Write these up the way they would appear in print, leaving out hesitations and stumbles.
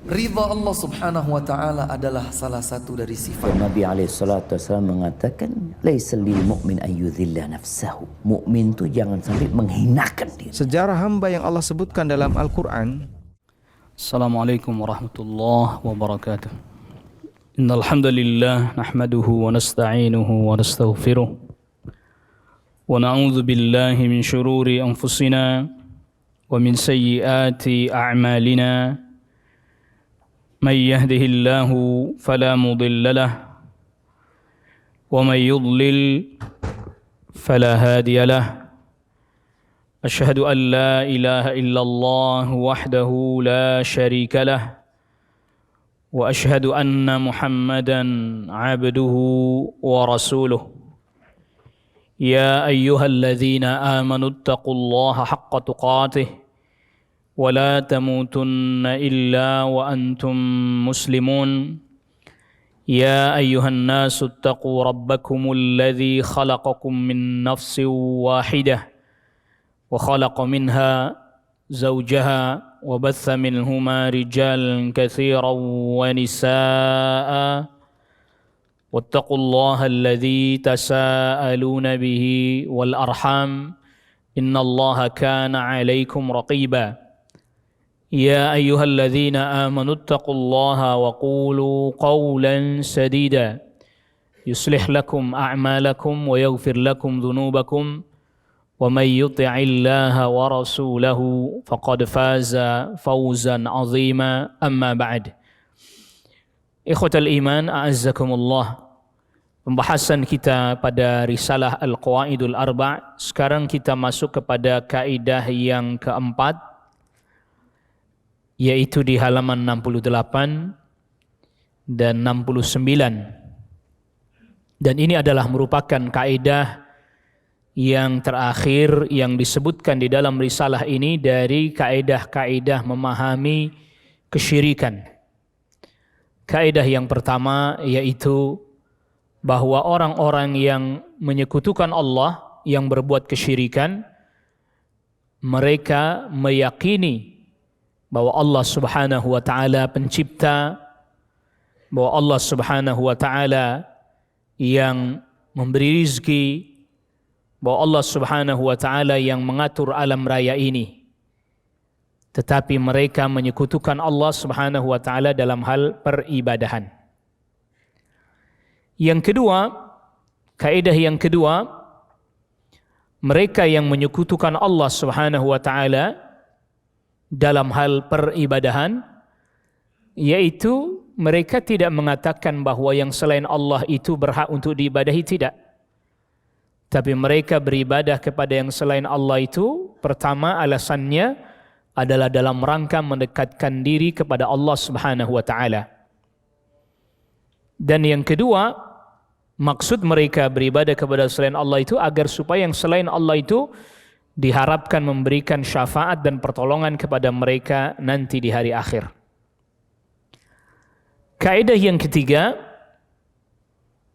Ridha Allah subhanahu wa ta'ala adalah salah satu dari sifat. Nabi SAW mengatakan, laisa lil mu'min ayyudhilla nafsahu. Mukmin itu jangan sampai menghinakan diri. Sejarah hamba yang Allah sebutkan dalam Al-Quran. Assalamualaikum warahmatullahi wabarakatuh. Innal hamdalillah nahmaduhu wa nasta'inuhu wa nastaghfiruh. Wa na'udzu billahi min shururi anfusina wa min sayyiati a'malina. May yahdihillahu fala mudilla lahu wa may yudlil fala hadiya lahu. Asyhadu an la ilaha illallah wahdahu la syarika lah wa asyhadu anna Muhammadan abduhu wa rasuluh. Ya ayyuhalladzina amanu taqullaha haqqa tuqatih wa la tamutunna illa wa antum muslimun. Ya ayyuhan nasu taqu rabbakumul ladzi khalaqakum min nafsin wahidah wa khalaqa minha zawjaha wa batha minhuma rijalan katsiran wa nisaa wattaqullaha alladzi tasaaluna bihi wal arham innallaha kana 'alaikum raqiba. Ya ayyuhalladzina amanu taqullaha wa qulu qawlan sadida yuslih lakum a'malakum wa yaghfir lakum dhunubakum wa may yuti'illaha wa rasulahu faqad faza fawzan 'azima. Amma ba'd. Ikhwatal iman, a'azzakumullah. Pembahasan kita pada risalah Al-Qawaidul Arba'. Sekarang kita masuk kepada kaidah yang keempat, yaitu di halaman 68 dan 69. Dan ini adalah merupakan kaidah yang terakhir yang disebutkan di dalam risalah ini dari kaidah-kaidah memahami kesyirikan. Kaidah yang pertama yaitu bahwa orang-orang yang menyekutukan Allah, yang berbuat kesyirikan, mereka meyakini bahwa Allah Subhanahu wa taala pencipta, bahwa Allah Subhanahu wa taala yang memberi rizki, bahwa Allah Subhanahu wa taala yang mengatur alam raya ini. Tetapi mereka menyekutukan Allah Subhanahu wa taala dalam hal peribadahan. Yang kedua, kaidah yang kedua, mereka yang menyekutukan Allah Subhanahu wa taala dalam hal peribadahan, yaitu mereka tidak mengatakan bahwa yang selain Allah itu berhak untuk diibadahi, tidak. Tapi mereka beribadah kepada yang selain Allah itu, pertama alasannya adalah dalam rangka mendekatkan diri kepada Allah Subhanahu wa taala. Dan yang kedua, maksud mereka beribadah kepada selain Allah itu agar supaya yang selain Allah itu diharapkan memberikan syafaat dan pertolongan kepada mereka nanti di hari akhir. Kaidah yang ketiga,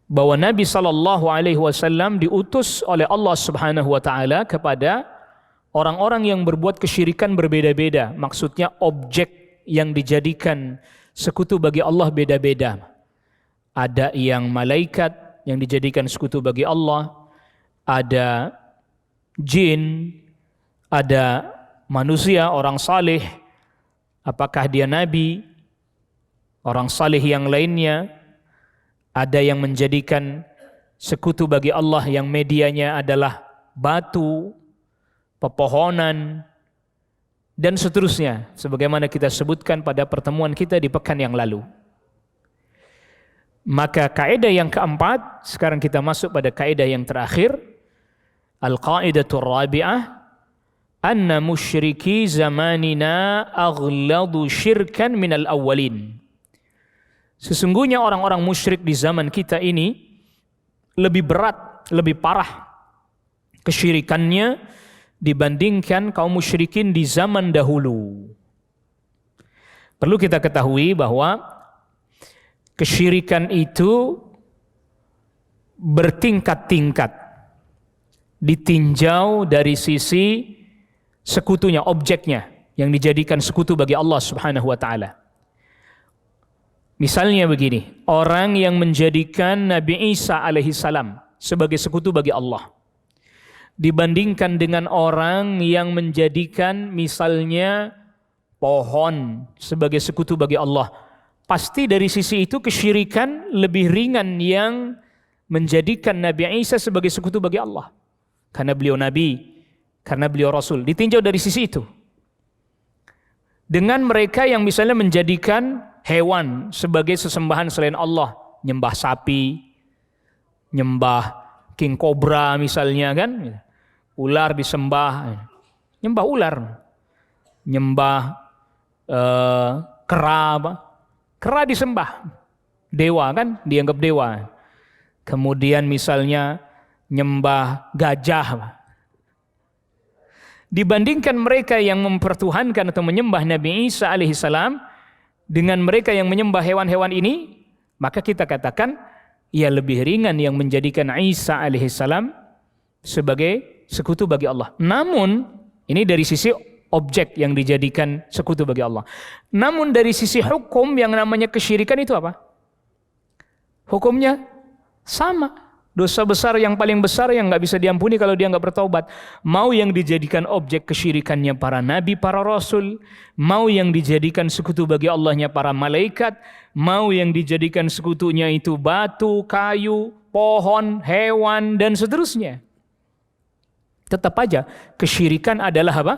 bahwa Nabi SAW diutus oleh Allah Subhanahu wa taala kepada orang-orang yang berbuat kesyirikan berbeda-beda. Maksudnya objek yang dijadikan sekutu bagi Allah beda-beda. Ada yang malaikat yang dijadikan sekutu bagi Allah, ada jin, ada manusia, orang saleh, apakah dia nabi, orang saleh yang lainnya. Ada yang menjadikan sekutu bagi Allah yang medianya adalah batu, pepohonan, dan seterusnya. Sebagaimana kita sebutkan pada pertemuan kita di pekan yang lalu. Maka kaidah yang keempat, sekarang kita masuk pada kaidah yang terakhir. Al-Qaidatul Rabi'ah, anna musyriki zamanina aghladu syirkan minal awwalin. Sesungguhnya orang-orang musyrik di zaman kita ini lebih berat, lebih parah kesyirikannya dibandingkan kaum musyrikin di zaman dahulu. Perlu kita ketahui bahwa kesyirikan itu bertingkat-tingkat, ditinjau dari sisi sekutunya, objeknya yang dijadikan sekutu bagi Allah Subhanahu wa taala. Misalnya begini, orang yang menjadikan Nabi Isa alaihissalam sebagai sekutu bagi Allah dibandingkan dengan orang yang menjadikan misalnya pohon sebagai sekutu bagi Allah. Pasti dari sisi itu kesyirikan lebih ringan yang menjadikan Nabi Isa sebagai sekutu bagi Allah. Karena beliau Nabi, karena beliau Rasul. Ditinjau dari sisi itu. Dengan mereka yang misalnya menjadikan hewan sebagai sesembahan selain Allah. Nyembah sapi, nyembah king cobra misalnya kan. Ular disembah, nyembah ular. Nyembah kera disembah, dewa kan, dianggap dewa. Kemudian misalnya nyembah gajah. Dibandingkan mereka yang mempertuhankan atau menyembah Nabi Isa alaihissalam dengan mereka yang menyembah hewan-hewan ini, maka kita katakan ia lebih ringan yang menjadikan Isa alaihissalam sebagai sekutu bagi Allah. Namun ini dari sisi objek yang dijadikan sekutu bagi Allah. Namun dari sisi hukum yang namanya kesyirikan itu apa? Hukumnya sama. Dosa besar yang paling besar yang nggak bisa diampuni kalau dia nggak bertaubat. Mau yang dijadikan objek kesyirikannya para nabi, para rasul, mau yang dijadikan sekutu bagi Allahnya para malaikat, mau yang dijadikan sekutunya itu batu, kayu, pohon, hewan dan seterusnya. Tetap aja kesyirikan adalah apa?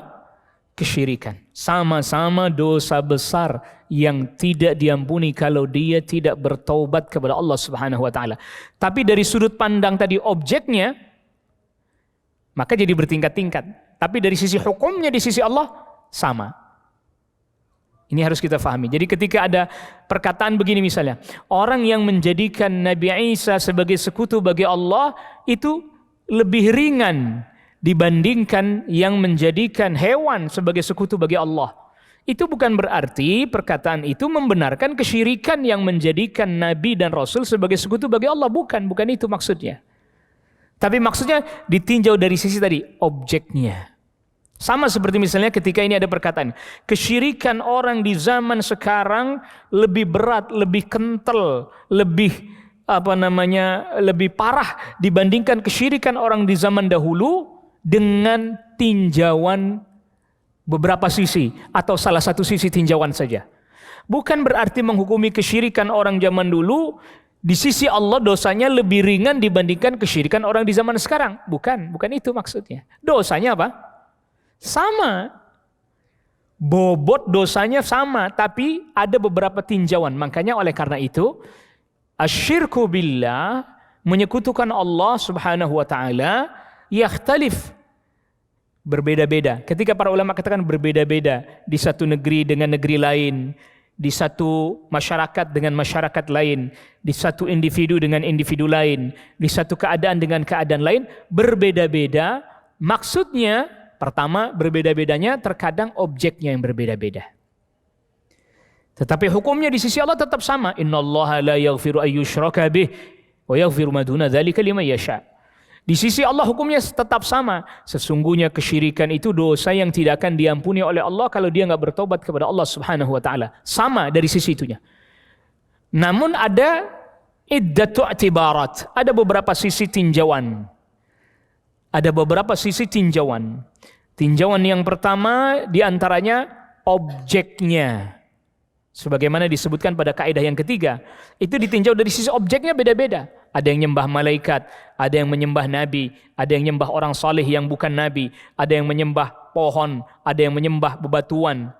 Kesyirikan. Sama-sama dosa besar yang tidak diampuni kalau dia tidak bertaubat kepada Allah Subhanahu wa taala. Tapi dari sudut pandang tadi objeknya maka jadi bertingkat-tingkat. Tapi dari sisi hukumnya di sisi Allah sama. Ini harus kita pahami. Jadi ketika ada perkataan begini misalnya, orang yang menjadikan Nabi Isa sebagai sekutu bagi Allah itu lebih ringan dibandingkan yang menjadikan hewan sebagai sekutu bagi Allah. Itu bukan berarti perkataan itu membenarkan kesyirikan yang menjadikan Nabi dan Rasul sebagai sekutu bagi Allah. Bukan itu maksudnya. Tapi maksudnya ditinjau dari sisi tadi, objeknya. Sama seperti misalnya ketika ini ada perkataan, kesyirikan orang di zaman sekarang lebih berat, lebih kental, lebih lebih parah dibandingkan kesyirikan orang di zaman dahulu, dengan tinjauan beberapa sisi atau salah satu sisi tinjauan saja. Bukan berarti menghukumi kesyirikan orang zaman dulu di sisi Allah dosanya lebih ringan dibandingkan kesyirikan orang di zaman sekarang. Bukan itu maksudnya. Dosanya apa? Sama. Bobot dosanya sama, tapi ada beberapa tinjauan. Makanya oleh karena itu asyirku billah, menyekutukan Allah Subhanahu wa taala, yakhtalif, berbeda-beda. Ketika para ulama katakan berbeda-beda di satu negeri dengan negeri lain, di satu masyarakat dengan masyarakat lain, di satu individu dengan individu lain, di satu keadaan dengan keadaan lain, berbeda-beda. Maksudnya pertama, berbeda-bedanya terkadang objeknya yang berbeda-beda. Tetapi hukumnya di sisi Allah tetap sama. Innallaha la yaghfiru ayyushraka bih wa yaghfiru ma duna dzalika liman yasha. Di sisi Allah hukumnya tetap sama. Sesungguhnya kesyirikan itu dosa yang tidak akan diampuni oleh Allah kalau dia nggak bertobat kepada Allah Subhanahu wa taala. Sama dari sisi itunya. Namun ada iddatu i'tibarat, ada beberapa sisi tinjauan. Ada beberapa sisi tinjauan. Tinjauan yang pertama diantaranya objeknya. Sebagaimana disebutkan pada kaidah yang ketiga, itu ditinjau dari sisi objeknya beda-beda. Ada yang menyembah malaikat, ada yang menyembah nabi, ada yang menyembah orang saleh yang bukan nabi, ada yang menyembah pohon, ada yang menyembah bebatuan.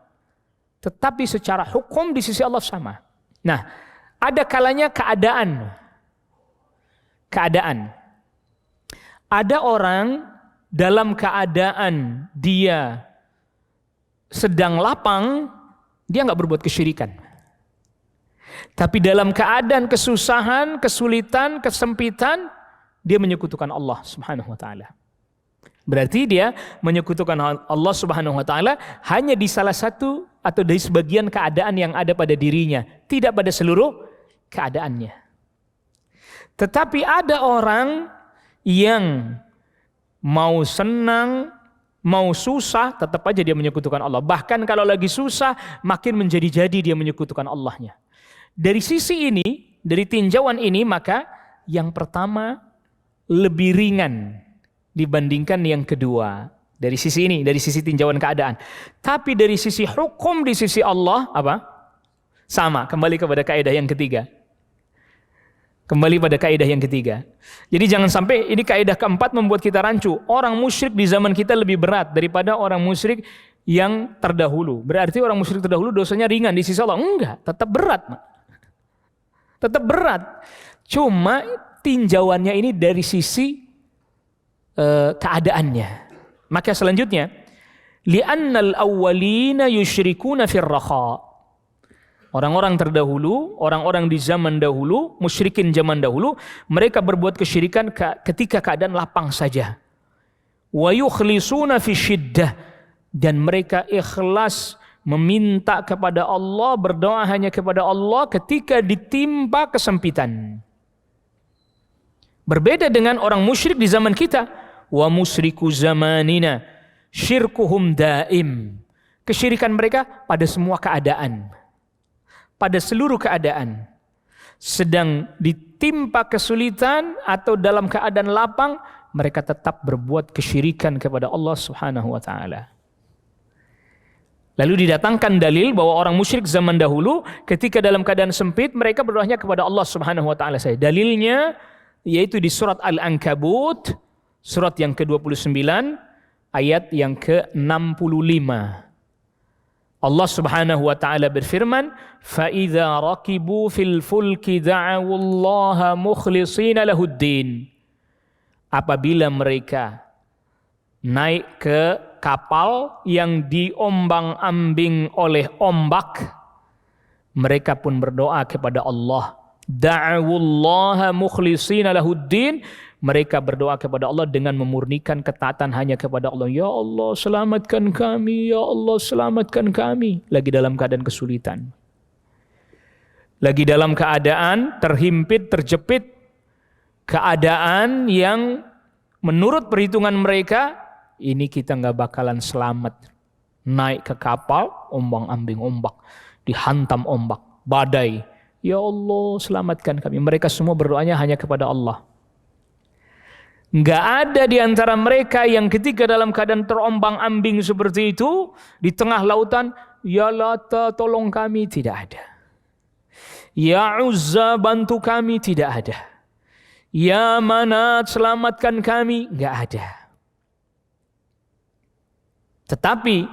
Tetapi secara hukum di sisi Allah sama. Nah, ada kalanya keadaan. Ada orang dalam keadaan dia sedang lapang, dia nggak berbuat kesyirikan. Tapi dalam keadaan kesusahan, kesulitan, kesempitan, dia menyekutukan Allah Subhanahu wa taala. Berarti dia menyekutukan Allah Subhanahu wa taala hanya di salah satu atau dari sebagian keadaan yang ada pada dirinya, tidak pada seluruh keadaannya. Tetapi ada orang yang mau senang, mau susah, tetap aja dia menyekutukan Allah. Bahkan kalau lagi susah, makin menjadi-jadi dia menyekutukan Allahnya. Dari sisi ini, dari tinjauan ini, maka yang pertama lebih ringan dibandingkan yang kedua. Dari sisi ini, dari sisi tinjauan keadaan. Tapi dari sisi hukum di sisi Allah, apa? Sama, kembali kepada kaidah yang ketiga. Kembali pada kaidah yang ketiga. Jadi jangan sampai ini kaidah keempat membuat kita rancu. Orang musyrik di zaman kita lebih berat daripada orang musyrik yang terdahulu. Berarti orang musyrik terdahulu dosanya ringan di sisi Allah. Enggak, tetap berat. Tetap berat. Cuma tinjauannya ini dari sisi keadaannya. Maka selanjutnya, li'annal awwalina yusyrikuna fir rakha. Orang-orang terdahulu, orang-orang di zaman dahulu, musyrikin zaman dahulu, mereka berbuat kesyirikan ketika keadaan lapang saja. Wa yukhlisuna fi syiddah, dan mereka ikhlas meminta kepada Allah, berdoa hanya kepada Allah ketika ditimpa kesempitan. Berbeda dengan orang musyrik di zaman kita. Wa musyriku zamanina syirkuhum daim. Kesyirikan mereka pada semua keadaan. Pada seluruh keadaan, sedang ditimpa kesulitan atau dalam keadaan lapang, mereka tetap berbuat kesyirikan kepada Allah Subhanahu wa taala. Lalu didatangkan dalil bahwa orang musyrik zaman dahulu ketika dalam keadaan sempit mereka berdoanya kepada Allah Subhanahu wa taala saja. Dalilnya yaitu di surat Al-Ankabut, surat yang ke-29 ayat yang ke-65. Allah Subhanahu wa taala berfirman, "Fa idza raqibu fil fulki da'u Allah mukhlishina lahuddin." Apabila mereka naik ke kapal yang diombang-ambing oleh ombak, mereka pun berdoa kepada Allah. Da'u Allah mukhlishina lahuddin. Mereka berdoa kepada Allah dengan memurnikan ketaatan hanya kepada Allah. Ya Allah, selamatkan kami. Ya Allah, selamatkan kami. Lagi dalam keadaan kesulitan. Lagi dalam keadaan terhimpit, terjepit. Keadaan yang menurut perhitungan mereka, ini kita nggak bakalan selamat. Naik ke kapal, ombang-ambing ombak. Dihantam ombak, badai. Ya Allah, selamatkan kami. Mereka semua berdoanya hanya kepada Allah. Nggak ada di antara mereka yang ketika dalam keadaan terombang-ambing seperti itu, di tengah lautan, Ya Lata tolong kami, tidak ada. Ya Uzza bantu kami, tidak ada. Ya Manat selamatkan kami, nggak ada. Tetapi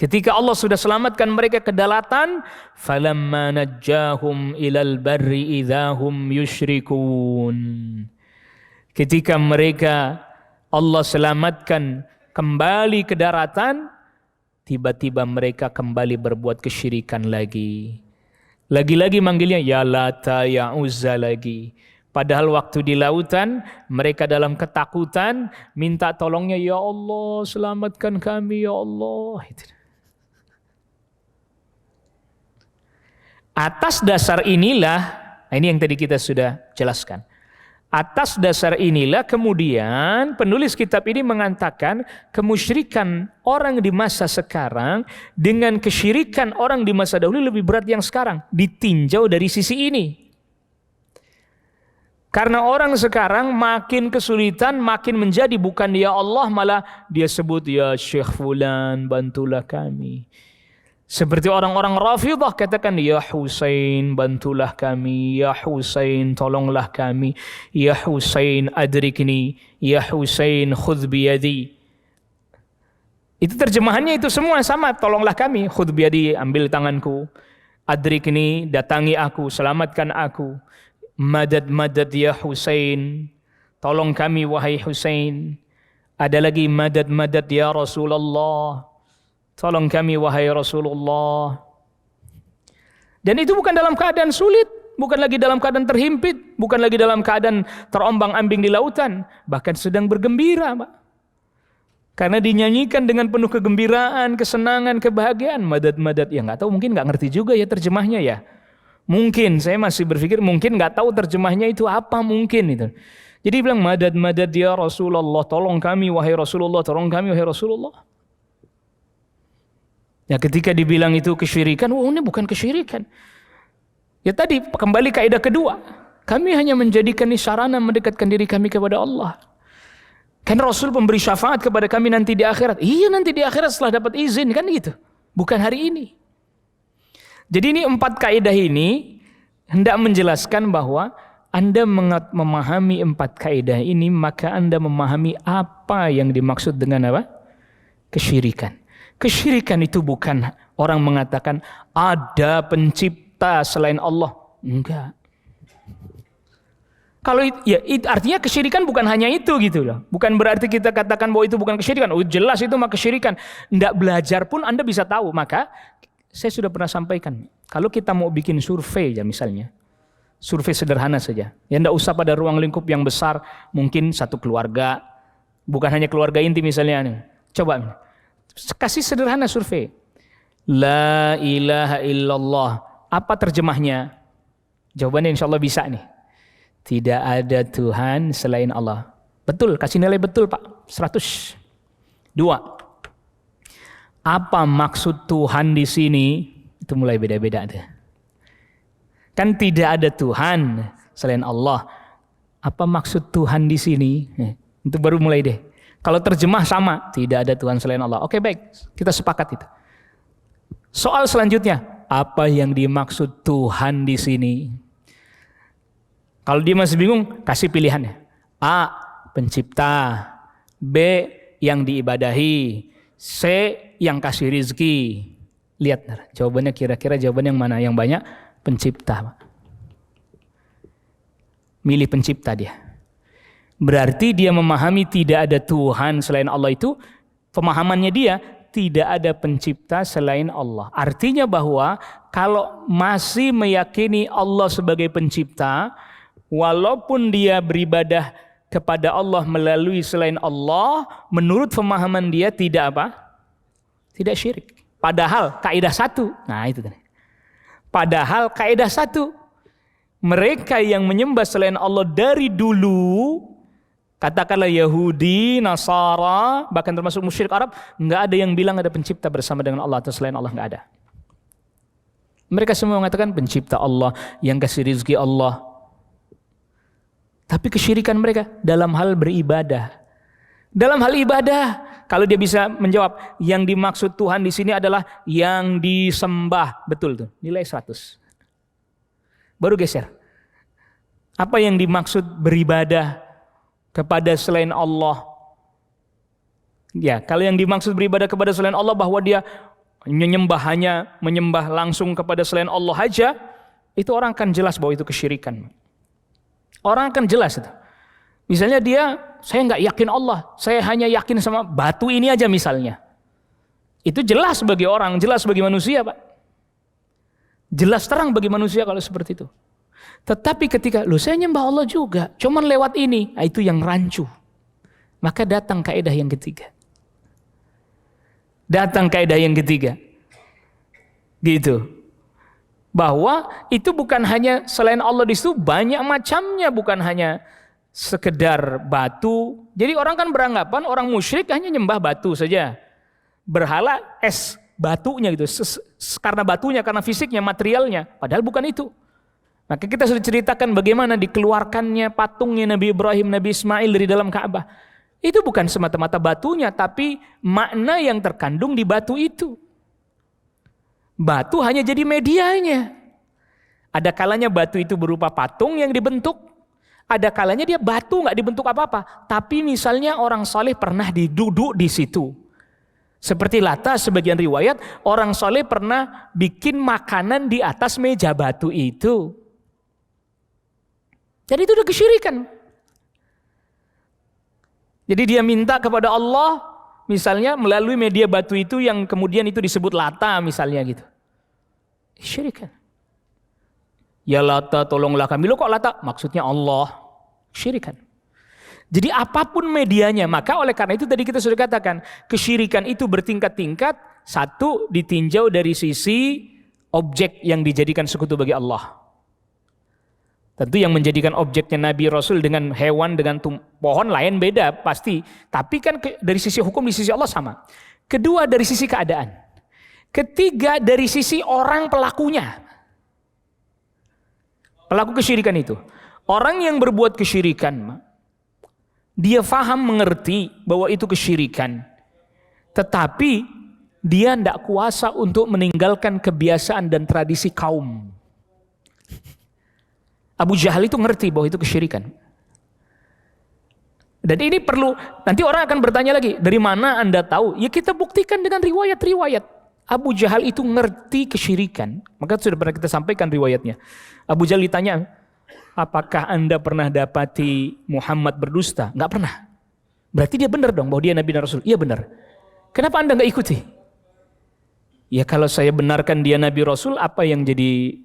ketika Allah sudah selamatkan mereka ke daratan, falamma najjahum ilal barri idzahum yusyrikun. Ketika mereka Allah selamatkan kembali ke daratan, tiba-tiba mereka kembali berbuat kesyirikan lagi. Lagi-lagi manggilnya Ya Lata, Ya Uzza lagi. Padahal waktu di lautan, mereka dalam ketakutan, minta tolongnya, Ya Allah, selamatkan kami, Ya Allah. Atas dasar inilah, ini yang tadi kita sudah jelaskan. Atas dasar inilah kemudian penulis kitab ini mengatakan kemusyrikan orang di masa sekarang dengan kesyirikan orang di masa dahulu lebih berat yang sekarang. Ditinjau dari sisi ini. Karena orang sekarang makin kesulitan, makin menjadi bukan ya Allah, malah dia sebut ya Syekh Fulan, bantulah kami. Seperti orang-orang Rafidhah katakan, ya Husain bantulah kami, ya Husain tolonglah kami, ya Husain adrikni, ya Husain khudh biyadi. Itu terjemahannya itu semua sama, tolonglah kami, khudh biyadi, ambil tanganku, adrikni, datangi aku, selamatkan aku, madad madad ya Husain, tolong kami wahai Husain. Ada lagi madad madad ya Rasulullah, tolong kami wahai Rasulullah. Dan itu bukan dalam keadaan sulit, bukan lagi dalam keadaan terhimpit, bukan lagi dalam keadaan terombang-ambing di lautan, bahkan sedang bergembira, Pak. Karena dinyanyikan dengan penuh kegembiraan, kesenangan, kebahagiaan. Madad-madad, ya nggak tahu, mungkin nggak ngerti juga ya terjemahnya ya. Mungkin saya masih berpikir mungkin nggak tahu terjemahnya itu apa, mungkin itu. Jadi bilang madad-madad ya Rasulullah, tolong kami wahai Rasulullah, tolong kami wahai Rasulullah. Ya ketika dibilang itu kesyirikan, oh ini bukan kesyirikan. Ya tadi kembali kaidah kedua. Kami hanya menjadikan ini sarana mendekatkan diri kami kepada Allah. Kan Rasul memberi syafaat kepada kami nanti di akhirat. Iya, nanti di akhirat setelah dapat izin, kan gitu. Bukan hari ini. Jadi ini 4 kaidah ini hendak menjelaskan bahwa Anda memahami 4 kaidah ini, maka Anda memahami apa yang dimaksud dengan apa? Kesyirikan. Kesyirikan itu bukan orang mengatakan ada pencipta selain Allah. Enggak. Kalau artinya kesyirikan bukan hanya itu gitu loh. Bukan berarti kita katakan bahwa itu bukan kesyirikan. Oh jelas itu mah kesyirikan. Nggak belajar pun Anda bisa tahu. Maka saya sudah pernah sampaikan. Kalau kita mau bikin survei ya misalnya. Survei sederhana saja. Ya nggak usah pada ruang lingkup yang besar. Mungkin satu keluarga. Bukan hanya keluarga inti misalnya. Coba. Kasih sederhana survei. La ilaha illallah. Apa terjemahnya? Jawabannya insya Allah bisa nih. Tidak ada Tuhan selain Allah. Betul, kasih nilai betul Pak. 100. 2. Apa maksud Tuhan di sini? Itu mulai beda-beda deh. Kan tidak ada Tuhan selain Allah. Apa maksud Tuhan di sini? Itu baru mulai deh. Kalau terjemah sama, tidak ada Tuhan selain Allah. Oke baik, kita sepakat itu. Soal selanjutnya, apa yang dimaksud Tuhan di sini? Kalau dia masih bingung, kasih pilihannya. A. Pencipta. B. Yang diibadahi. C. Yang kasih rizki. Lihat jawabannya kira-kira jawaban yang mana? Yang banyak pencipta. Milih pencipta dia. Berarti dia memahami tidak ada Tuhan selain Allah itu. Pemahamannya dia tidak ada pencipta selain Allah. Artinya bahwa kalau masih meyakini Allah sebagai pencipta, walaupun dia beribadah kepada Allah melalui selain Allah, menurut pemahaman dia tidak apa? Tidak syirik. Padahal kaidah 1. Nah itu tadi. Padahal kaidah 1. Mereka yang menyembah selain Allah dari dulu, katakanlah Yahudi, Nasara, bahkan termasuk musyrik Arab, enggak ada yang bilang ada pencipta bersama dengan Allah atau selain Allah, enggak ada. Mereka semua mengatakan pencipta Allah, yang kasih rizki Allah. Tapi kesyirikan mereka dalam hal beribadah. Dalam hal ibadah, kalau dia bisa menjawab, yang dimaksud Tuhan di sini adalah yang disembah. Betul tuh, nilai 100. Baru geser. Apa yang dimaksud beribadah kepada selain Allah? Ya, kalau yang dimaksud beribadah kepada selain Allah bahwa dia menyembah langsung kepada selain Allah aja, itu orang akan jelas bahwa itu kesyirikan. Orang akan jelas itu. Misalnya saya nggak yakin Allah, saya hanya yakin sama batu ini aja misalnya. Itu jelas bagi orang, jelas bagi manusia Pak. Jelas terang bagi manusia kalau seperti itu. Tetapi ketika, saya nyembah Allah juga, cuman lewat ini, itu yang rancu. Maka datang kaidah yang ketiga. Gitu. Bahwa itu bukan hanya selain Allah di situ, banyak macamnya, bukan hanya sekedar batu. Jadi orang kan beranggapan orang musyrik hanya nyembah batu saja. Berhala es batunya gitu, karena batunya, karena fisiknya, materialnya. Padahal bukan itu. Maka kita sudah ceritakan bagaimana dikeluarkannya patungnya Nabi Ibrahim, Nabi Ismail dari dalam Ka'bah. Itu bukan semata-mata batunya, tapi makna yang terkandung di batu itu. Batu hanya jadi medianya. Ada kalanya batu itu berupa patung yang dibentuk. Ada kalanya dia batu nggak dibentuk apa-apa. Tapi misalnya orang saleh pernah duduk di situ. Seperti Lata sebagian riwayat, orang saleh pernah bikin makanan di atas meja batu itu. Jadi itu udah kesyirikan. Jadi dia minta kepada Allah, misalnya melalui media batu itu yang kemudian itu disebut Lata misalnya gitu. Syirikan. Ya Lata tolonglah kami. Loh kok Lata? Maksudnya Allah. Syirikan. Jadi apapun medianya, maka oleh karena itu tadi kita sudah katakan, kesyirikan itu bertingkat-tingkat. Satu, ditinjau dari sisi objek yang dijadikan sekutu bagi Allah. Tentu yang menjadikan objeknya Nabi Rasul dengan hewan, dengan pohon lain beda pasti. Tapi kan dari sisi hukum, di sisi Allah sama. Kedua, dari sisi keadaan. Ketiga, dari sisi orang pelakunya. Pelaku kesyirikan itu. Orang yang berbuat kesyirikan, dia faham mengerti bahwa itu kesyirikan. Tetapi dia tidak kuasa untuk meninggalkan kebiasaan dan tradisi kaum. Abu Jahal itu ngerti bahwa itu kesyirikan. Dan ini perlu, nanti orang akan bertanya lagi, dari mana Anda tahu? Ya kita buktikan dengan riwayat-riwayat. Abu Jahal itu ngerti kesyirikan. Maka sudah pernah kita sampaikan riwayatnya. Abu Jahal ditanya, apakah Anda pernah dapati Muhammad berdusta? Enggak pernah. Berarti dia benar dong bahwa dia Nabi dan Rasul. Iya benar. Kenapa Anda enggak ikuti? Ya kalau saya benarkan dia Nabi Rasul, apa yang jadi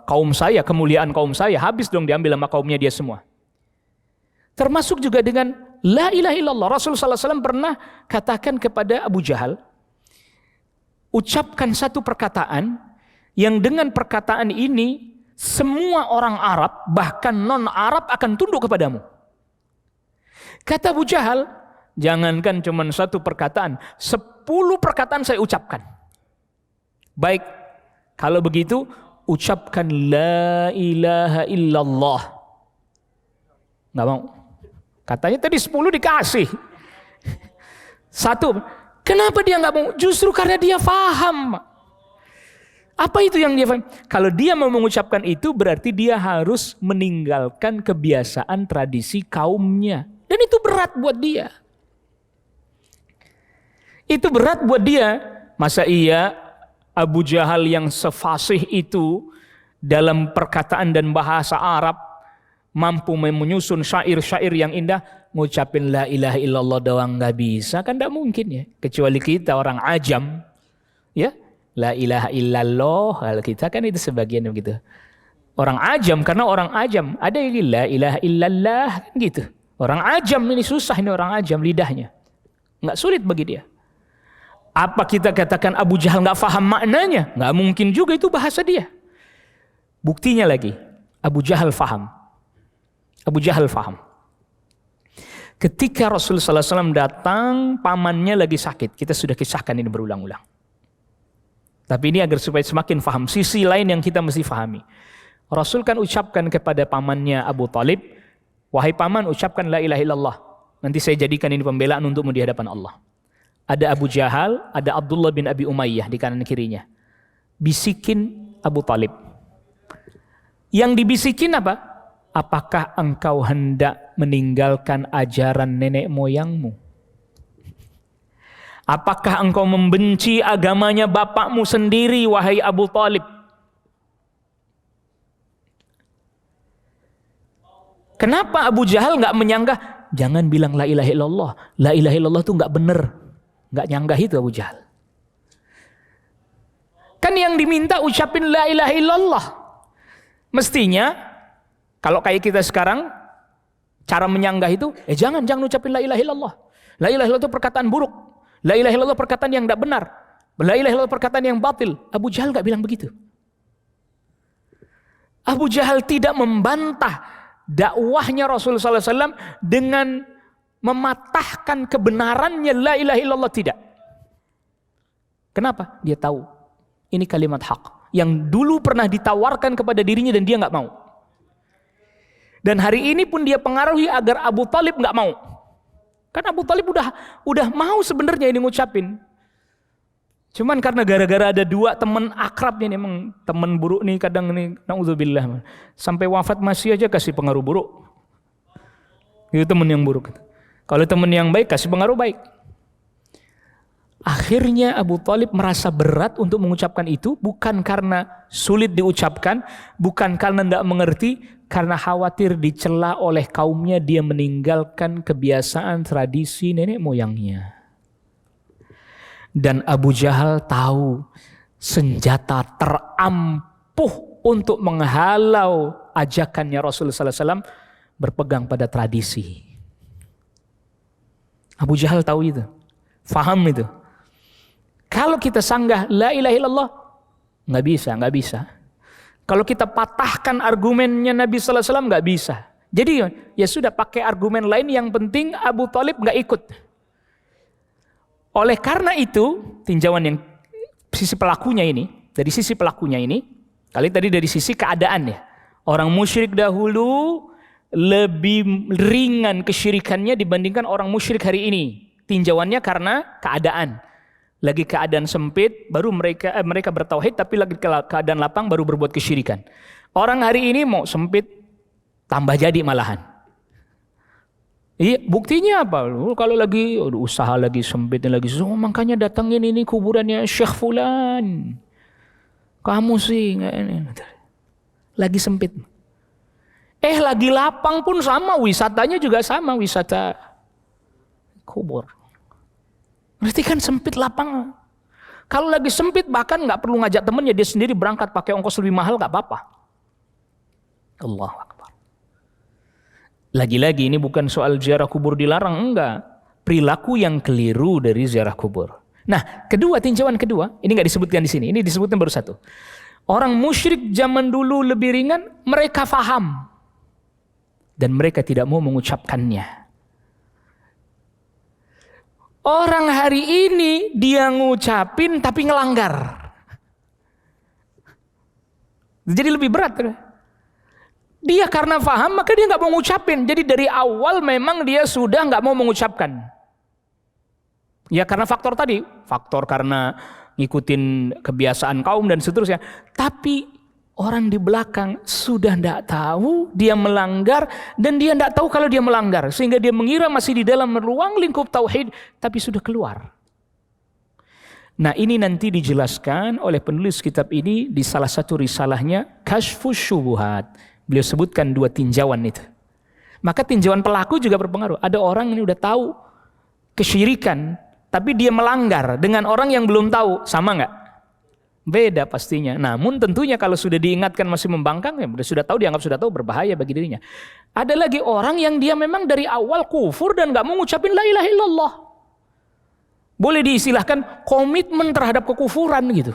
kaum saya, kemuliaan kaum saya, habis dong diambil sama kaumnya dia semua. Termasuk juga dengan la ilaha illallah. Rasul SAW pernah katakan kepada Abu Jahal, ucapkan satu perkataan yang dengan perkataan ini semua orang Arab bahkan non-Arab akan tunduk kepadamu. Kata Abu Jahal, jangankan cuma satu perkataan, 10 perkataan saya ucapkan. Baik, kalau begitu ucapkan la ilaha illallah. Nggak mau. Katanya tadi 10 dikasih. 1. Kenapa dia nggak mau? Justru karena dia faham. Apa itu yang dia faham? Kalau dia mau mengucapkan itu berarti dia harus meninggalkan kebiasaan tradisi kaumnya. Dan itu berat buat dia. Itu berat buat dia. Masa iya Abu Jahal yang sefasih itu dalam perkataan dan bahasa Arab mampu menyusun syair-syair yang indah, ngucapin la ilaha illallah doang nggak bisa, kan nggak mungkin ya. Kecuali kita orang ajam, ya la ilaha illallah, kalau kita kan itu sebagian begitu. Orang ajam, karena orang ajam ada yang la ilaha illallah kan gitu. Orang ajam ini susah, ini orang ajam lidahnya, nggak sulit bagi dia. Apa kita katakan Abu Jahal nggak faham maknanya? Nggak mungkin juga, itu bahasa dia. Buktinya lagi, Abu Jahal faham. Abu Jahal faham. Ketika Rasulullah SAW datang, pamannya lagi sakit. Kita sudah kisahkan ini berulang-ulang. Tapi ini agar supaya semakin faham. Sisi lain yang kita mesti fahami. Rasul kan ucapkan kepada pamannya Abu Talib, wahai paman, ucapkan la ilaha illallah. Nanti saya jadikan ini pembelaan untukmu di hadapan Allah. Ada Abu Jahal, ada Abdullah bin Abi Umayyah di kanan kirinya. Bisikin Abu Talib. Yang dibisikin apa? Apakah engkau hendak meninggalkan ajaran nenek moyangmu? Apakah engkau membenci agamanya bapakmu sendiri, wahai Abu Talib? Kenapa Abu Jahal nggak menyanggah? Jangan bilang la ilaha illallah. La ilaha illallah itu nggak benar. Nggak nyanggah itu Abu Jahal. Kan yang diminta ucapin la ilaha illallah. Mestinya kalau kayak kita sekarang, cara menyanggah itu, jangan ucapin la ilaha illallah. La ilaha illallah itu perkataan buruk. La ilaha illallah perkataan yang tidak benar. La ilaha illallah perkataan yang batil. Abu Jahal nggak bilang begitu. Abu Jahal tidak membantah dakwahnya Rasulullah SAW dengan mematahkan kebenarannya la ilaha illallah, tidak. Kenapa? Dia tahu ini kalimat hak yang dulu pernah ditawarkan kepada dirinya dan dia nggak mau. Dan hari ini pun dia pengaruhi agar Abu Talib nggak mau. Kan Abu Talib udah mau sebenarnya ini ngucapin. Cuman karena gara-gara ada 2 teman akrabnya nih, emang teman buruk nih kadang nih, naudzubillah, sampai wafat masih aja kasih pengaruh buruk. Itu teman yang buruk. Kalau teman yang baik kasih pengaruh baik. Akhirnya Abu Talib merasa berat untuk mengucapkan itu, bukan karena sulit diucapkan, bukan karena tidak mengerti, karena khawatir dicela oleh kaumnya dia meninggalkan kebiasaan tradisi nenek moyangnya. Dan Abu Jahal tahu senjata terampuh untuk menghalau ajakannya Rasulullah SAW berpegang pada tradisi. Abu Jahal tahu itu, faham itu. Kalau kita sanggah la ilaha illallah, nggak bisa. Kalau kita patahkan argumennya Nabi Sallallahu Alaihi Wasallam, nggak bisa. Jadi ya sudah, pakai argumen lain, yang penting Abu Talib nggak ikut. Oleh karena itu, tinjauan yang sisi pelakunya ini, dari sisi pelakunya ini, kali tadi dari sisi keadaan ya, Orang musyrik dahulu lebih ringan kesyirikannya dibandingkan orang musyrik hari ini. Tinjauannya karena keadaan. Lagi keadaan sempit baru mereka bertauhid, tapi lagi keadaan lapang baru berbuat kesyirikan. Orang hari ini mau sempit tambah jadi malahan. Iya, buktinya apa? Kalau lagi usaha lagi sempit lagi susah, makanya datangin ini kuburannya Syekh Fulan. Kamu sih lagi sempit. Lagi lapang pun sama, wisatanya juga sama, wisata kubur. Berarti kan sempit lapang. Kalau lagi sempit bahkan nggak perlu ngajak temennya, dia sendiri berangkat pakai ongkos lebih mahal nggak apa-apa. Allahu Akbar. Lagi-lagi ini bukan soal ziarah kubur dilarang, enggak. Perilaku yang keliru dari ziarah kubur. Nah, tinjauan kedua, ini nggak disebutkan di sini, ini disebutkan baru satu. Orang musyrik zaman dulu lebih ringan, mereka faham dan mereka tidak mau mengucapkannya. Orang hari ini dia ngucapin tapi ngelanggar. Jadi lebih berat. Dia karena paham maka dia nggak mau ngucapin. Jadi dari awal memang dia sudah nggak mau mengucapkan. Ya karena faktor tadi, faktor karena ngikutin kebiasaan kaum dan seterusnya. Tapi orang di belakang sudah tidak tahu dia melanggar dan dia tidak tahu kalau dia melanggar, sehingga dia mengira masih di dalam ruang lingkup tauhid tapi sudah keluar. Nah, ini nanti dijelaskan oleh penulis kitab ini di salah satu risalahnya Kashfus Syubuhat. Beliau sebutkan dua tinjauan itu. Maka tinjauan pelaku juga berpengaruh. Ada orang ini udah tahu kesyirikan tapi dia melanggar dengan orang yang belum tahu, sama nggak? Beda pastinya. Namun tentunya kalau sudah diingatkan masih membangkang, ya sudah tahu, dianggap sudah tahu, berbahaya bagi dirinya. Ada lagi orang yang dia memang dari awal kufur dan gak mau ngucapin la ilaha illallah. Boleh diistilahkan komitmen terhadap kekufuran gitu.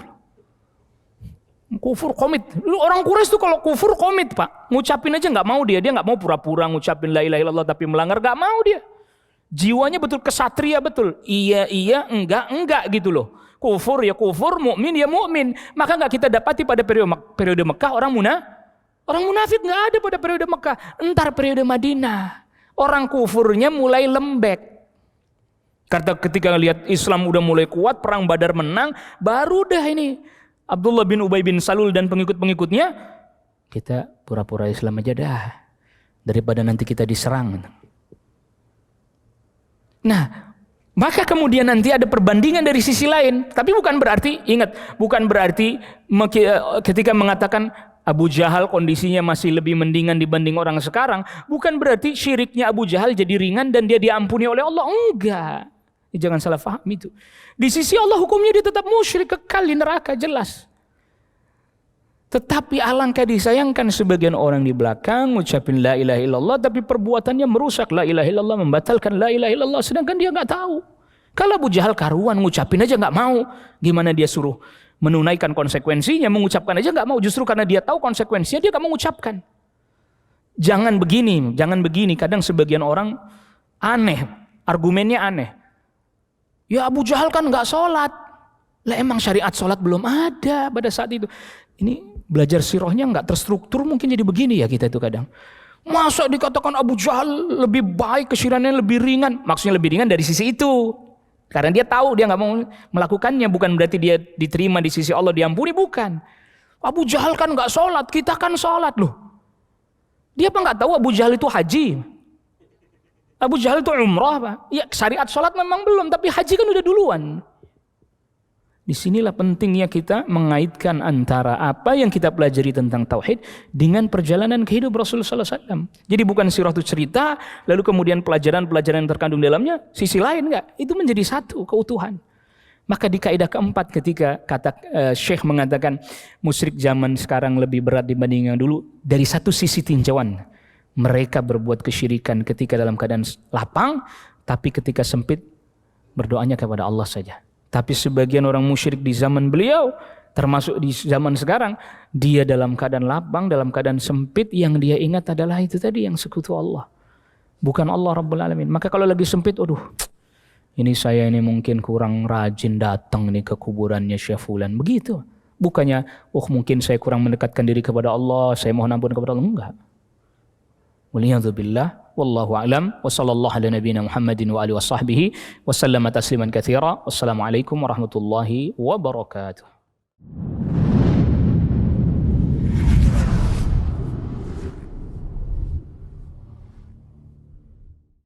Kufur komit. Orang Quraisy tuh kalau kufur komit, Pak. Ngucapin aja gak mau dia gak mau pura-pura ngucapin la ilaha illallah tapi melanggar, gak mau dia. Jiwanya betul kesatria betul. Iya, enggak gitu loh. Kufur ya kufur, mukmin ya mukmin. Maka nggak kita dapati pada periode Mekah orang munafik nggak ada pada periode Mekah. Entar periode Madinah orang kufurnya mulai lembek. Karena ketika lihat Islam udah mulai kuat, perang Badar menang, baru dah ini Abdullah bin Ubay bin Salul dan pengikut-pengikutnya, kita pura-pura Islam aja dah daripada nanti kita diserang. Nah, maka kemudian nanti ada perbandingan dari sisi lain. Tapi bukan berarti, ingat, bukan berarti ketika mengatakan Abu Jahal kondisinya masih lebih mendingan dibanding orang sekarang, bukan berarti syiriknya Abu Jahal jadi ringan dan dia diampuni oleh Allah. Enggak. Jangan salah paham itu. Di sisi Allah hukumnya dia tetap musyrik, kekal di neraka, jelas. Tetapi alangkah disayangkan sebagian orang di belakang ngucapin la ilaha illallah tapi perbuatannya merusak la ilaha illallah, membatalkan la ilaha illallah, sedangkan dia nggak tahu. Kalau Abu Jahal karuan ngucapin aja nggak mau, gimana dia suruh menunaikan konsekuensinya? Mengucapkan aja nggak mau, justru karena dia tahu konsekuensinya dia nggak mengucapkan. Jangan begini. Kadang sebagian orang aneh, argumennya aneh. Ya Abu Jahal kan nggak sholat, lah emang syariat sholat belum ada pada saat itu. Ini belajar sirahnya nggak terstruktur, mungkin jadi begini ya kita itu kadang. Masa dikatakan Abu Jahal lebih baik, kesyirikannya lebih ringan? Maksudnya lebih ringan dari sisi itu. Karena dia tahu dia nggak mau melakukannya, bukan berarti dia diterima di sisi Allah, diampuni, bukan. Abu Jahal kan nggak sholat, kita kan sholat loh. Dia apa nggak tahu Abu Jahal itu haji? Abu Jahal itu umrah, Pak. Ya syariat sholat memang belum, tapi haji kan udah duluan. Disinilah pentingnya kita mengaitkan antara apa yang kita pelajari tentang tauhid dengan perjalanan kehidupan Rasulullah SAW. Jadi bukan sirah itu cerita, lalu kemudian pelajaran-pelajaran yang terkandung dalamnya sisi lain, enggak. Itu menjadi satu keutuhan. Maka di kaidah keempat ketika kata Syekh mengatakan musyrik zaman sekarang lebih berat dibanding yang dulu, dari satu sisi tinjauan, mereka berbuat kesyirikan ketika dalam keadaan lapang, tapi ketika sempit berdoanya kepada Allah saja. Tapi sebagian orang musyrik di zaman beliau, termasuk di zaman sekarang, dia dalam keadaan lapang, dalam keadaan sempit, yang dia ingat adalah itu tadi, yang sekutu Allah, bukan Allah Rabbul Alamin. Maka kalau lagi sempit, ini saya ini mungkin kurang rajin datang nih ke kuburannya Syekh Fulan, begitu. Bukannya, oh mungkin saya kurang mendekatkan diri kepada Allah, saya mohon ampun kepada Allah. Enggak. Waliyadzubillah, wallahu a'lam, wa sallallahu ala nabiyina Muhammadin wa alihi wa sahbihi, wa sallama tasliman katsira. Wassalamualaikum warahmatullahi wabarakatuh.